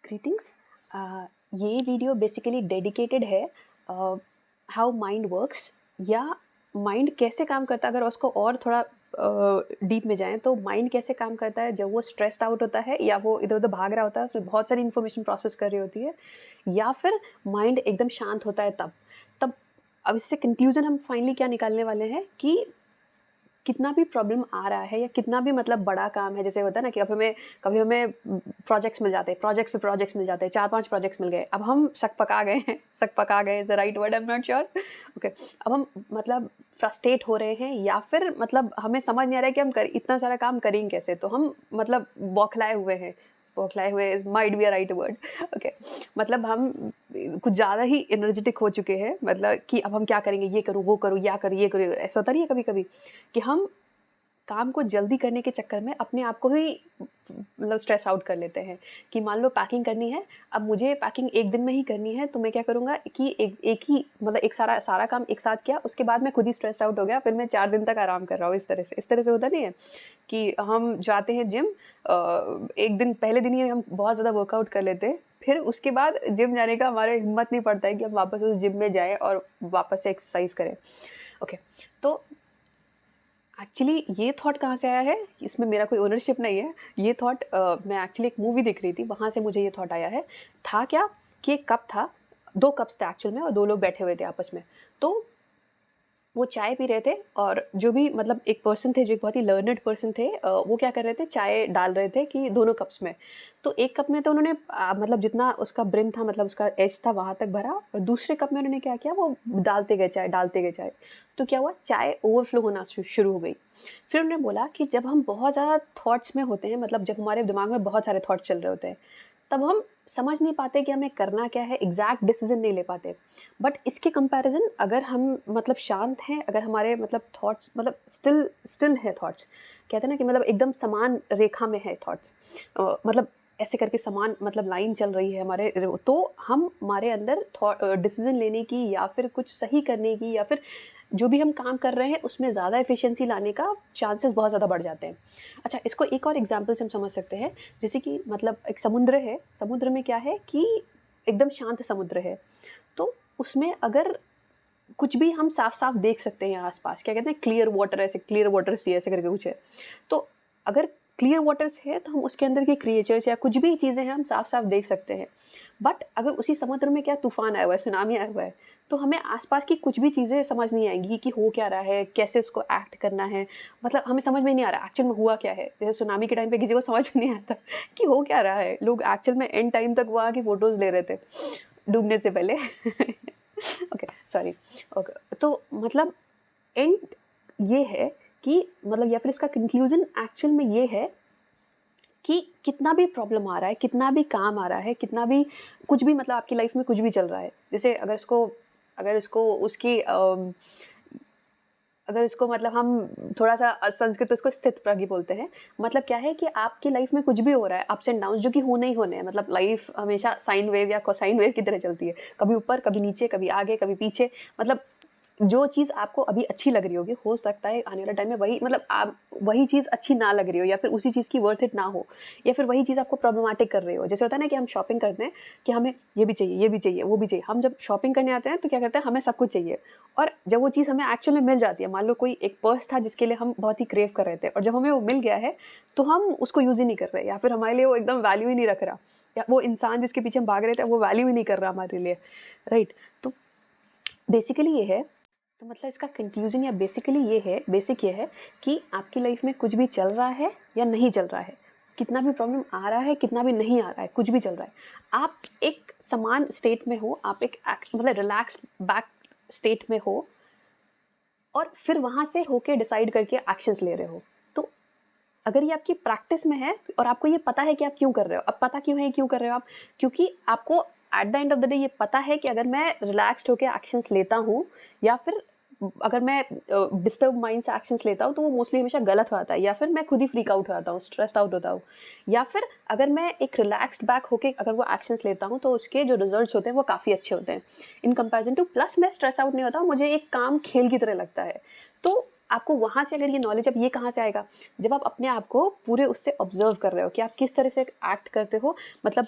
Greetings. ये video basically dedicated है how mind works या माइंड कैसे काम करता है। अगर उसको और थोड़ा डीप में जाएं तो माइंड कैसे काम करता है जब वो स्ट्रेस्ड आउट होता है या वो इधर उधर भाग रहा होता है, उसमें बहुत सारी इन्फॉर्मेशन प्रोसेस कर रही होती है, या फिर माइंड एकदम शांत होता है तब तब अब इससे कंक्लूजन हम फाइनली क्या निकालने वाले हैं कि कितना भी प्रॉब्लम आ रहा है या कितना भी मतलब बड़ा काम है, जैसे होता है ना कि अब कभी हमें प्रोजेक्ट्स मिल जाते हैं, प्रोजेक्ट्स मिल जाते हैं, 4-5 प्रोजेक्ट्स मिल गए, अब हम सक पका गए is the right word, I am not sure. Okay, अब हम मतलब फ्रस्ट्रेट हो रहे हैं या फिर मतलब हमें समझ नहीं आ रहा है कि हम इतना सारा काम करेंगे कैसे, तो हम मतलब बौखलाए हुए is might be a right word. Okay, मतलब हम कुछ ज़्यादा ही एनर्जेटिक हो चुके हैं, मतलब कि अब हम क्या करेंगे, ये करूँ वो करूँ या करूँ ये करूँ, ऐसा होता नहीं है कभी कभी कि हम काम को जल्दी करने के चक्कर में अपने आप को ही मतलब स्ट्रेस आउट कर लेते हैं कि मान लो पैकिंग करनी है, अब मुझे पैकिंग एक दिन में ही करनी है, तो मैं क्या करूँगा कि एक ही मतलब एक सारा काम एक साथ किया, उसके बाद मैं खुद ही स्ट्रेस आउट हो गया, फिर मैं 4 दिन तक आराम कर रहा हूँ। इस तरह से होता नहीं है कि हम जाते हैं जिम, एक दिन पहले दिन ही हम बहुत ज़्यादा वर्कआउट कर लेते हैं, फिर उसके बाद जिम जाने का हमारे हिम्मत नहीं पड़ता है कि हम वापस उस जिम में जाएँ और वापस से एक्सरसाइज करें। ओके, तो एक्चुअली ये थॉट कहाँ से आया है, इसमें मेरा कोई ओनरशिप नहीं है। ये थॉट मैं एक्चुअली एक मूवी देख रही थी, वहाँ से मुझे ये थॉट आया है। था क्या कि एक कप था, 2 कप्स थे एक्चुअल में और 2 लोग बैठे हुए थे आपस में। तो वो चाय पी रहे थे और जो भी मतलब एक पर्सन थे जो एक बहुत ही लर्नड पर्सन थे, वो क्या कर रहे थे, चाय डाल रहे थे कि दोनों कप्स में। तो एक कप में तो उन्होंने मतलब जितना उसका ब्रिम था, मतलब उसका एज था, वहाँ तक भरा, और दूसरे कप में उन्होंने क्या किया, वो डालते गए चाय। तो क्या हुआ, चाय ओवरफ्लो होना शुरू हो गई। फिर उन्होंने बोला कि जब हम बहुत ज़्यादा थॉट्स में होते हैं, मतलब जब हमारे दिमाग में बहुत सारे थॉट्स चल रहे होते हैं, तब हम समझ नहीं पाते कि हमें करना क्या है, एग्जैक्ट डिसीजन नहीं ले पाते। बट इसके कंपैरिजन अगर हम मतलब शांत हैं, अगर हमारे मतलब थॉट्स मतलब स्टिल है थॉट्स, कहते हैं ना कि मतलब एकदम समान रेखा में है थॉट्स, मतलब ऐसे करके समान मतलब लाइन चल रही है हमारे, तो हम हमारे अंदर डिसीजन लेने की या फिर कुछ सही करने की या फिर जो भी हम काम कर रहे हैं उसमें ज़्यादा एफिशिएंसी लाने का चांसेस बहुत ज़्यादा बढ़ जाते हैं। अच्छा, इसको एक और एग्जांपल से हम समझ सकते हैं। जैसे कि मतलब एक समुद्र है, समुद्र में क्या है कि एकदम शांत समुद्र है, तो उसमें अगर कुछ भी हम साफ-साफ देख सकते हैं आस-पास, क्या कहते हैं, क्लियर वाटर, ऐसे क्लियर वाटर सी ऐसे करके कुछ है। तो अगर क्लियर वाटर्स है तो हम उसके अंदर के क्रिएचर्स या कुछ भी चीज़ें हैं हम साफ-साफ देख सकते हैं। बट अगर उसी समुद्र में क्या तूफ़ान आया हुआ है, सुनामी आया हुआ है, तो हमें आस-पास की कुछ भी चीज़ें समझ नहीं आएँगी कि हो क्या रहा है, कैसे उसको एक्ट करना है, मतलब हमें समझ में नहीं आ रहा एक्चुअल में हुआ क्या है। जैसे सुनामी के टाइम पे किसी को समझ में नहीं आता कि हो क्या रहा है। लोग एक्चुअल में एंड टाइम तक वहाँ की फ़ोटोज़ ले रहे थे, डूबने से पहले। Okay, sorry. ओके, तो मतलब एंड ये है कि मतलब या फिर इसका कंक्लूजन एक्चुअल में ये है कि कितना भी प्रॉब्लम आ रहा है, कितना भी काम आ रहा है, कितना भी कुछ भी मतलब आपकी लाइफ में कुछ भी चल रहा है, जैसे अगर इसको उसकी अगर इसको मतलब हम थोड़ा-सा संस्कृत उसको स्थित प्रज्ञ बोलते हैं। मतलब क्या है कि आपकी लाइफ में कुछ भी हो रहा है, अप्स एंड डाउन्स जो कि होने ही होने हैं। मतलब लाइफ हमेशा साइन वेव या कोसाइन वेव की तरह चलती है। कभी ऊपर, कभी नीचे, कभी आगे, कभी पीछे। मतलब जो चीज़ आपको अभी अच्छी लग रही होगी, हो सकता है आने वाले टाइम में वही मतलब आप वही चीज़ अच्छी ना लग रही हो, या फिर उसी चीज़ की वर्थ इट ना हो, या फिर वही चीज़ आपको प्रॉब्लमैटिक कर रही हो। जैसे होता है ना कि हम शॉपिंग करते हैं कि हमें ये भी चाहिए, ये भी चाहिए, वो भी चाहिए। हम जब शॉपिंग करने आते हैं तो क्या करते हैं, हमें सब कुछ चाहिए, और जब वो चीज़ हमें एक्चुअल में मिल जाती है, मान लो कोई एक पर्स था जिसके लिए हम बहुत ही क्रेव कर रहे थे, और जब हमें वो मिल गया है तो हम उसको यूज़ ही नहीं कर रहे, या फिर हमारे लिए वो एकदम वैल्यू ही नहीं रख रहा, या वो इंसान जिसके पीछे हम भाग रहे थे वो वैल्यू ही नहीं कर रहा हमारे लिए, राइट। तो बेसिकली ये है, तो मतलब इसका कंक्लूजन या बेसिक ये है कि आपकी लाइफ में कुछ भी चल रहा है या नहीं चल रहा है, कितना भी प्रॉब्लम आ रहा है, कितना भी नहीं आ रहा है, कुछ भी चल रहा है, आप एक समान स्टेट में हो, आप एक मतलब रिलैक्स्ड बैक स्टेट में हो, और फिर वहाँ से होके डिसाइड करके एक्शंस ले रहे हो। तो अगर ये आपकी प्रैक्टिस में है और आपको ये पता है कि आप क्यों कर रहे हो, अब पता क्यों है क्यों कर रहे हो आप, क्योंकि आपको at the end of the day ये पता है कि अगर मैं रिलैक्स्ड होकर एक्शंस लेता हूँ, या फिर अगर मैं डिस्टर्ब माइंड से एक्शंस लेता हूँ, तो वो मोस्टली हमेशा गलत होता है, या फिर मैं खुद ही फ्रीक आउट हो जाता हूँ, स्ट्रेस्ड आउट होता हूँ। या फिर अगर मैं एक रिलैक्स्ड बैक होके अगर वो एक्शंस लेता हूँ, तो उसके जो रिजल्ट्स होते हैं वो काफ़ी अच्छे होते हैं इन कंपैरिजन टू, प्लस मैं स्ट्रेस आउट नहीं होता हूँ, मुझे एक काम खेल की तरह लगता है। तो आपको वहाँ से अगर ये नॉलेज, अब ये कहाँ से आएगा, जब आप अपने आप को पूरे उससे ऑब्जर्व कर रहे हो कि आप किस तरह से एक्ट करते हो, मतलब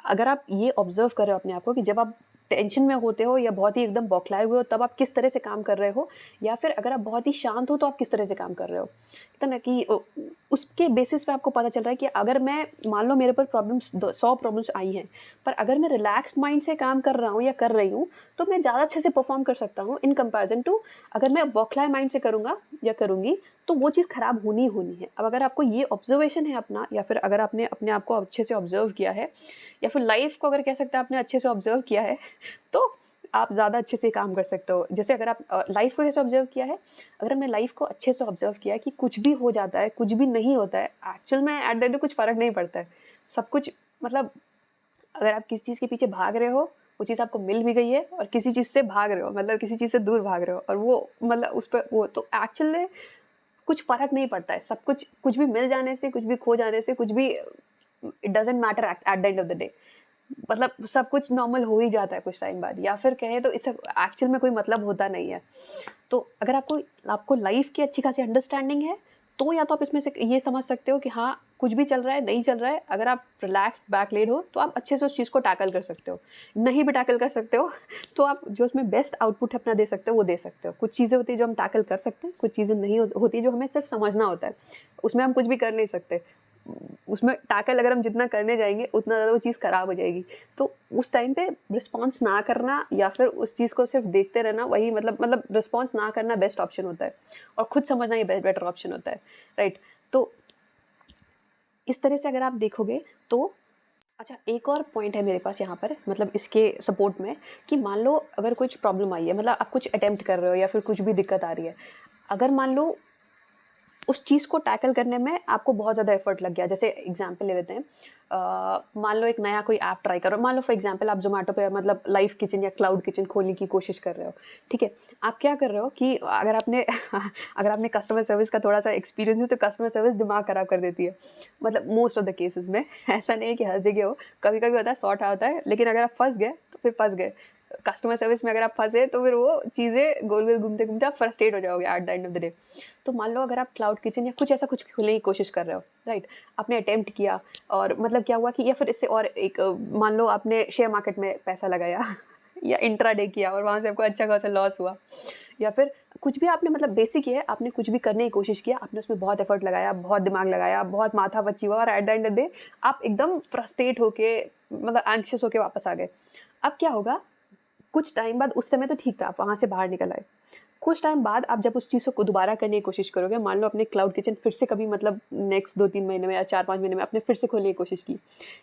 अगर आप ये ऑब्जर्व कर रहे हो अपने आप को कि जब आप टेंशन में होते हो या बहुत ही एकदम बौखलाए हुए हो तब आप किस तरह से काम कर रहे हो, या फिर अगर आप बहुत ही शांत हो तो आप किस तरह से काम कर रहे हो, कहते हैं ना कि उसके बेसिस पे आपको पता चल रहा है कि अगर मैं मान लो मेरे पर प्रॉब्लम्स 100 प्रॉब्लम्स आई हैं, पर अगर मैं रिलैक्स्ड माइंड से काम कर रहा हूँ या कर रही हूँ तो मैं ज़्यादा अच्छे से परफॉर्म कर सकता हूँ इन कंपैरिजन टू अगर मैं बौखलाए माइंड से करूँगा या करूँगी तो वो चीज़ ख़राब होनी ही होनी है। अब अगर आपको ये ऑब्जर्वेशन है अपना, या फिर अगर आपने अपने आप को अच्छे से ऑब्जर्व किया है, या फिर लाइफ को अगर कह सकते हैं आपने अच्छे से ऑब्जर्व किया है, तो आप ज़्यादा अच्छे से काम कर सकते हो। जैसे अगर आप लाइफ को कैसे ऑब्जर्व किया है, अगर हमने लाइफ को अच्छे से ऑब्जर्व किया है कि कुछ भी हो जाता है, कुछ भी नहीं होता है, एक्चुअल में एट द एंड कुछ फ़र्क नहीं पड़ता है। सब कुछ मतलब अगर आप किसी चीज़ के पीछे भाग रहे हो, वो चीज़ आपको मिल भी गई है, और किसी चीज़ से भाग रहे हो मतलब किसी चीज़ से दूर भाग रहे हो और वो मतलब उस पर वो तो एक्चुअल में कुछ फ़र्क नहीं पड़ता है। सब कुछ कुछ भी मिल जाने से, कुछ भी खो जाने से, कुछ भी it doesn't matter at the end of the day. मतलब सब कुछ नॉर्मल हो ही जाता है कुछ टाइम बाद, या फिर कहें तो इससे एक्चुअल में कोई मतलब होता नहीं है। तो अगर आपको आपको लाइफ की अच्छी खासी अंडरस्टैंडिंग है, तो या तो आप इसमें से ये समझ सकते हो कि हाँ, कुछ भी चल रहा है, नहीं चल रहा है, अगर आप रिलैक्स्ड बैकलेड हो, तो आप अच्छे से उस चीज़ को टैकल कर सकते हो। नहीं भी टैकल कर सकते हो, तो आप जो उसमें बेस्ट आउटपुट अपना दे सकते हो, वो दे सकते हो। कुछ चीज़ें होती हैं जो हम टैकल कर सकते हैं, कुछ चीज़ें नहीं होती जो हमें सिर्फ समझना होता है। उसमें हम कुछ भी कर नहीं सकते। उसमें टैकल अगर हम जितना करने जाएँगे, उतना ज़्यादा वो चीज़ खराब हो जाएगी। तो उस टाइम पे रिस्पॉन्स ना करना या फिर उस चीज़ को सिर्फ देखते रहना, वही मतलब रिस्पॉन्स ना करना बेस्ट ऑप्शन होता है, और खुद समझना ये बेटर ऑप्शन होता है, राइट? तो इस तरह से अगर आप देखोगे तो अच्छा, एक और पॉइंट है मेरे पास यहाँ पर, मतलब इसके सपोर्ट में, कि मान लो अगर कुछ प्रॉब्लम आई है, मतलब आप कुछ अटेम्प्ट कर रहे हो या फिर कुछ भी दिक्कत आ रही है, अगर मान लो उस चीज़ को टैकल करने में आपको बहुत ज़्यादा एफर्ट लग गया। जैसे एग्जांपल ले लेते हैं, मान लो एक नया कोई ऐप ट्राई करो, मान लो फॉर एग्जांपल आप ज़ोमैटो पे मतलब लाइव किचन या क्लाउड किचन खोलने की कोशिश कर रहे हो, ठीक है? आप क्या कर रहे हो कि अगर आपने अगर आपने कस्टमर सर्विस का थोड़ा-सा एक्सपीरियंस हो, तो कस्टमर सर्विस दिमाग खराब कर देती है। मतलब मोस्ट ऑफ द केसेज़ में ऐसा नहीं है कि हर जगह हो, कभी-कभी होता है, सॉर्ट होता है, लेकिन अगर आप फँस गए, तो फिर फँस गए। कस्टमर सर्विस में अगर आप फँसे, तो फिर वो चीज़ें गोल-गोल घूमते-घूमते आप फ्रस्ट्रेट हो जाओगे at the end of the day. तो मान लो अगर आप क्लाउड किचन या कुछ ऐसा कुछ खोलने की कोशिश कर रहे हो, राइट? आपने अटेम्प्ट किया, और मतलब क्या हुआ कि, या फिर इससे और एक मान लो आपने शेयर मार्केट में पैसा लगाया या इंट्राडे किया और वहाँ से आपको अच्छा खासा लॉस हुआ, या फिर कुछ भी आपने मतलब बेसिक ही है, आपने कुछ भी करने की कोशिश किया, आपने उसमें बहुत एफर्ट लगाया, बहुत दिमाग लगाया, बहुत माथा-पच्ची हुआ, और at the end of the day आप एकदम फ्रस्ट्रेट होके मतलब एंग्ज़ियस होके वापस आ गए। अब क्या होगा, कुछ टाइम बाद, उस समय तो ठीक था, आप वहाँ से बाहर निकल आए। कुछ टाइम बाद आप जब उस चीज़ को दोबारा करने की कोशिश करोगे, मान लो आपने क्लाउड किचन फिर से कभी मतलब नेक्स्ट 2-3 महीने में या 4-5 महीने में आपने फिर से खोलने की कोशिश की,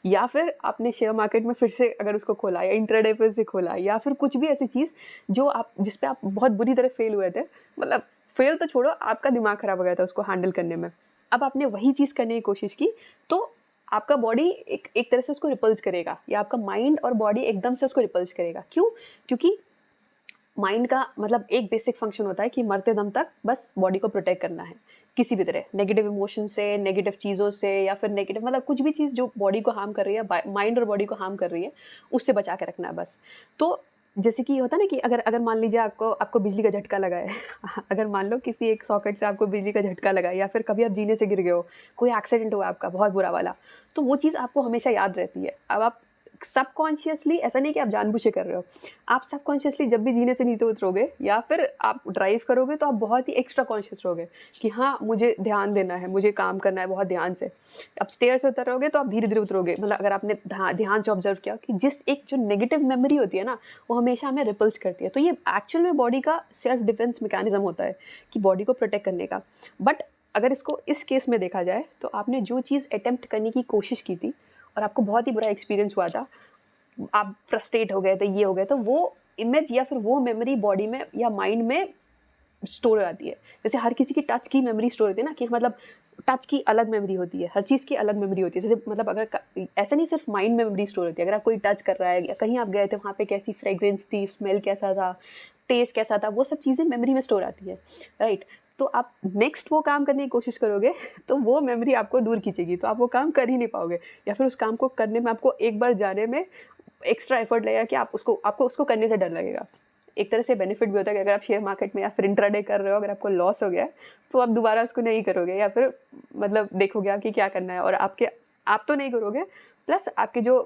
या फिर आपने शेयर मार्केट में फिर से अगर उसको खोला, या इंट्राडे फिर से खोला, या फिर कुछ भी ऐसी चीज़ जो आप जिस पे आप बहुत बुरी तरह फेल हुए थे, मतलब फेल तो छोड़ो, आपका दिमाग खराब हो गया था उसको हैंडल करने में। अब आपने वही चीज़ करने की कोशिश की, तो आपका बॉडी एक एक तरह से उसको रिपल्स करेगा, या आपका माइंड और बॉडी एकदम से उसको रिपल्स करेगा। क्यों? क्योंकि माइंड का मतलब एक बेसिक फंक्शन होता है कि मरते दम तक बस बॉडी को प्रोटेक्ट करना है, किसी भी तरह नेगेटिव इमोशन से, नेगेटिव चीज़ों से, या फिर नेगेटिव मतलब कुछ भी चीज़ जो बॉडी को हार्म कर रही है, माइंड और बॉडी को हार्म कर रही है, उससे बचा के रखना है बस। तो जैसे कि होता है ना कि अगर अगर मान लीजिए आपको आपको बिजली का झटका लगा है अगर मान लो किसी एक सॉकेट से आपको बिजली का झटका लगा है, या फिर कभी आप जीने से गिर गए हो, कोई एक्सीडेंट हुआ आपका बहुत बुरा वाला, तो वो चीज़ आपको हमेशा याद रहती है। अब आप सबकॉन्शियसली, ऐसा नहीं कि आप जानबूझ के कर रहे हो, आप सबकॉन्शियसली जब भी जीने से नीचे उतरोगे या फिर आप ड्राइव करोगे, तो आप बहुत ही एक्स्ट्रा कॉन्शियस रहोगे कि हाँ, मुझे ध्यान देना है, मुझे काम करना है बहुत ध्यान से। अब स्टेयर से उतर रहोगे तो आप धीरे धीरे उतरोगे, मतलब अगर आपने ध्यान से ऑब्जर्व किया कि जिस एक जो नेगेटिव मेमोरी होती है ना, वो हमेशा हमें रिपल्स करती है। तो ये एक्चुअल में बॉडी का सेल्फ डिफेंस मैकेनिज्म होता है कि बॉडी को प्रोटेक्ट करने का। बट अगर इसको इस केस में देखा जाए, तो आपने जो चीज़ अटेम्प्ट करने की कोशिश की थी और आपको बहुत ही बुरा एक्सपीरियंस हुआ था, आप फ्रस्ट्रेट हो गए थे, ये हो गए, तो वो इमेज या फिर वो मेमोरी बॉडी में या माइंड में स्टोर हो जाती है। जैसे हर किसी की टच की मेमोरी स्टोर होती है ना, कि मतलब टच की अलग मेमोरी होती है, हर चीज़ की अलग मेमोरी होती है। जैसे मतलब अगर ऐसा नहीं सिर्फ माइंड में मेमोरी स्टोर होती है, अगर आप कोई टच कर रहा है या कहीं आप गए थे, वहाँ पे कैसी फ्रेग्रेंस थी, स्मेल कैसा था, टेस्ट कैसा था, वो सब चीज़ें मेमोरी में स्टोर आती है, राइट? तो आप नेक्स्ट वो काम करने की कोशिश करोगे तो वो मेमोरी आपको दूर खींचेगी, तो आप वो काम कर ही नहीं पाओगे, या फिर उस काम को करने में आपको एक बार जाने में एक्स्ट्रा एफर्ट लगेगा कि आपको उसको करने से डर लगेगा। एक तरह से बेनिफिट भी होता है कि अगर आप शेयर मार्केट में या फिर इंट्राडे कर रहे हो, अगर आपको लॉस हो गया है, तो आप दोबारा उसको नहीं करोगे, या फिर मतलब देखोगे आप कि क्या करना है, और आप तो नहीं करोगे, प्लस आपके जो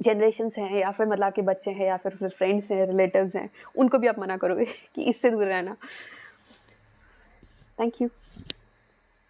जनरेशन्स हैं या फिर मतलब आपके बच्चे हैं या फिर फ्रेंड्स हैं, रिलेटिव्स हैं, उनको भी आप मना करोगे कि इससे दूर रहना? Thank you.